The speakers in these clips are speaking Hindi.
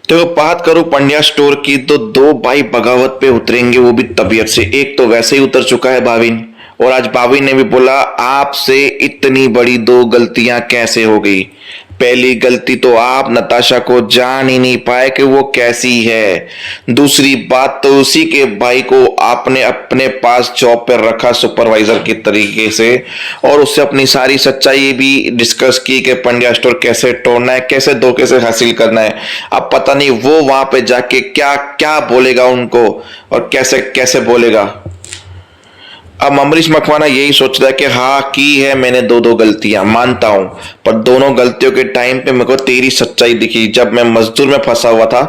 तो बात करूं पंड्या स्टोर की तो दो भाई बगावत पे उतरेंगे, वो भी तबीयत से। एक तो वैसे ही उतर चुका है भाविन, और आज भाविन ने भी बोला आपसे इतनी बड़ी दो गलतियां कैसे हो गई। पहली गलती तो आप नताशा को जान ही नहीं पाए कि वो कैसी है। दूसरी बात तो उसी के भाई को आपने अपने पास जॉब पर रखा सुपरवाइजर के तरीके से, और उससे अपनी सारी सच्चाई भी डिस्कस की कि पंड्या स्टोर कैसे तोड़ना है, कैसे धोखे से हासिल करना है। अब पता नहीं वो वहां पे जाके क्या क्या बोलेगा उनको, और कैसे कैसे बोलेगा। अब अमरीश मकवाना यही सोच रहा है कि हाँ की है मैंने दो दो गलतियां, मानता हूं, पर दोनों गलतियों के टाइम पे मेरे को तेरी सच्चाई दिखी। जब मैं मजदूर में फंसा हुआ था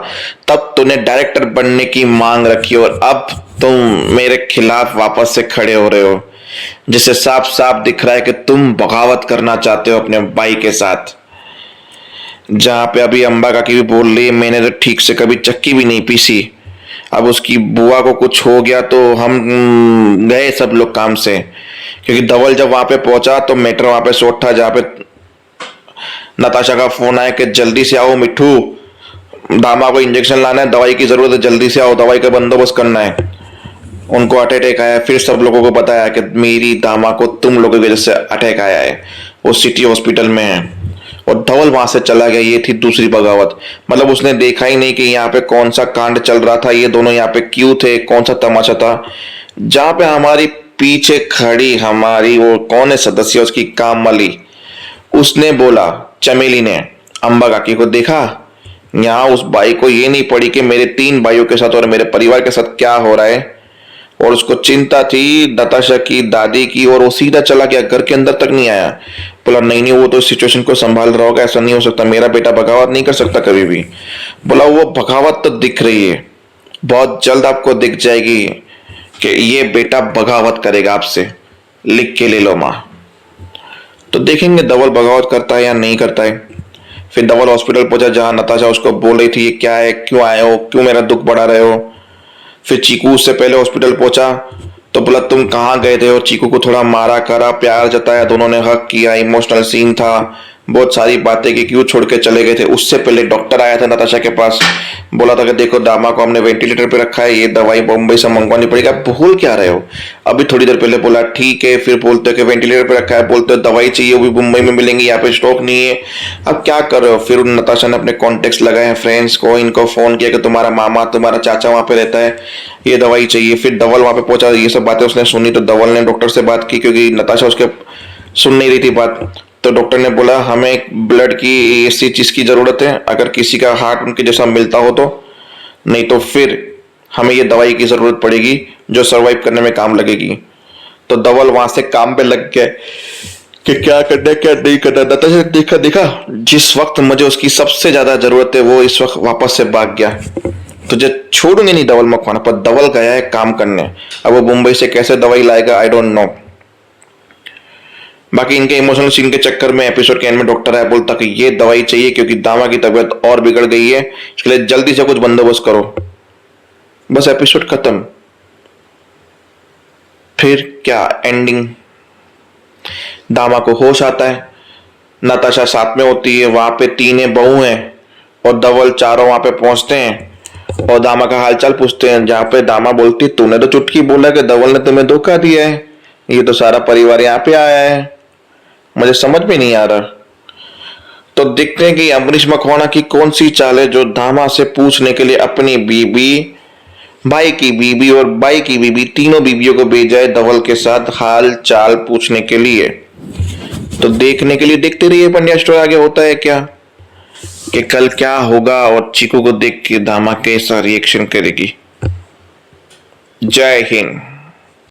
तब तूने डायरेक्टर बनने की मांग रखी, और अब तुम मेरे खिलाफ वापस से खड़े हो रहे हो, जिससे साफ साफ दिख रहा है कि तुम बगावत करना चाहते हो अपने भाई के साथ। जहां पे अभी अंबा काकी भी बोल रही है मैंने तो ठीक से कभी चक्की भी नहीं पीसी, अब उसकी बुआ को कुछ हो गया तो हम गए सब लोग काम से। क्योंकि धवल जब वहां पे पहुंचा तो मैटर वहां पे शॉर्ट था, जहां पे नताशा का फोन आया कि जल्दी से आओ मिठू, दामा को इंजेक्शन लाना है, दवाई की जरूरत है, जल्दी से आओ, दवाई का बंदोबस्त करना है। उनको अटैक आया, फिर सब लोगों को बताया कि मेरी दामा को तुम लोगों की वजह से अटैक आया है, वो सिटी हॉस्पिटल में है, और धवल वहां से चला गया। ये थी दूसरी बगावत। मतलब उसने देखा ही नहीं कि यहाँ पे कौन सा कांड चल रहा था, ये दोनों यहाँ पे क्यों थे, कौन सा तमाशा था। जहां पे हमारी पीछे खड़ी हमारी वो कौन है सदस्य उसकी काम वाली, उसने बोला, चमेली ने अंबा काकी को देखा, यहाँ उस भाई को ये नहीं पड़ी कि मेरे तीन भाइयों के साथ और मेरे परिवार के साथ क्या हो रहा है। और उसको चिंता थी नताशा की, दादी की, और वो सीधा चला गया, घर के अंदर तक नहीं आया। बोला नहीं नहीं वो तो सिचुएशन को संभाल रहा होगा, ऐसा नहीं हो सकता, मेरा बेटा बगावत नहीं कर सकता कभी भी। बोला वो बगावत तो दिख रही है, बहुत जल्द आपको दिख जाएगी कि ये बेटा बगावत करेगा आपसे, लिख के ले लो माँ। तो देखेंगे धवल बगावत करता है या नहीं करता है। फिर धवल हॉस्पिटल पहुंचा जहां नताशा उसको बोल रही थी ये क्या है, क्यों आए हो, क्यों मेरा दुख बढ़ा रहे हो। फिर चीकू उससे पहले हॉस्पिटल पहुंचा तो बोला तुम कहाँ गए थे, और चीकू को थोड़ा मारा करा, प्यार जताया, दोनों ने हक किया, इमोशनल सीन था, बहुत सारी बातें कि क्यों छोड़ के चले गए थे। उससे पहले डॉक्टर आया था नताशा के पास, बोला था कि देखो दामा को हमने वेंटिलेटर पे रखा है, ये दवाई बॉम्बे से मंगवानी पड़ेगी। आप भूल क्या रहे हो, अभी थोड़ी देर पहले बोला ठीक है, फिर बोलते हो कि वेंटिलेटर पे रखा है, बोलते हो दवाई चाहिए वो भी मुंबई में मिलेंगी, यहाँ पे स्टॉक नहीं है। अब क्या कर रहे हो। फिर नताशा ने अपने कॉन्टेक्ट लगाए, फ्रेंड्स को, इनको फोन किया कि तुम्हारा मामा तुम्हारा चाचा वहां पे रहता है, ये दवाई चाहिए। फिर धवल वहां पे पहुंचा, ये सब बातें उसने सुनी, तो धवल ने डॉक्टर से बात की, क्योंकि नताशा उसके सुन नहीं रही थी बात। तो डॉक्टर ने बोला हमें ब्लड की ऐसी चीज की जरूरत है, अगर किसी का हार्ट उनके जैसा मिलता हो तो, नहीं तो फिर हमें ये दवाई की जरूरत पड़ेगी जो सरवाइव करने में काम लगेगी। तो धवल वहां से काम पे लग गए कि क्या करना है क्या नहीं करना। नताशा देखा देखा जिस वक्त मुझे उसकी सबसे ज्यादा जरूरत है वो इस वक्त वापस से भाग गया, तुझे छोड़ूंगे नहीं धवल मकवाना। पर धवल गया है काम करने, अब वो मुंबई से कैसे दवाई लाएगा आई डोंट नो। बाकी इनके इमोशनल सीन के चक्कर में एपिसोड के एंड में डॉक्टर आया, बोलता कि ये दवाई चाहिए क्योंकि दामा की तबीयत और बिगड़ गई है, इसके लिए जल्दी से कुछ बंदोबस्त करो। बस एपिसोड खत्म। फिर क्या एंडिंग, दामा को होश आता है, नताशा साथ में होती है, वहां पे तीन बहू हैं और धवल चारों वहां पे पहुंचते हैं और दामा का हालचाल पूछते हैं। जहां पे दामा बोलती है तूने तो चुटकी बोला कि धवल ने तुम्हें धोखा दिया है, ये तो सारा परिवार यहाँ पे आया है, मुझे समझ में नहीं आ रहा। तो देखते हैं कि अमरीश मकवाना की कौन सी चाल है जो दामा से पूछने के लिए अपनी बीबी, भाई की बीबी और भाई की बीबी, तीनों बीबियों को भेजा है धवल के साथ हाल चाल पूछने के लिए। तो देखने के लिए देखते रहिए पंड्या स्टोर, आगे होता है क्या, कि कल क्या होगा और चीकू को देख के दामा कैसा रिएक्शन करेगी। जय हिंद।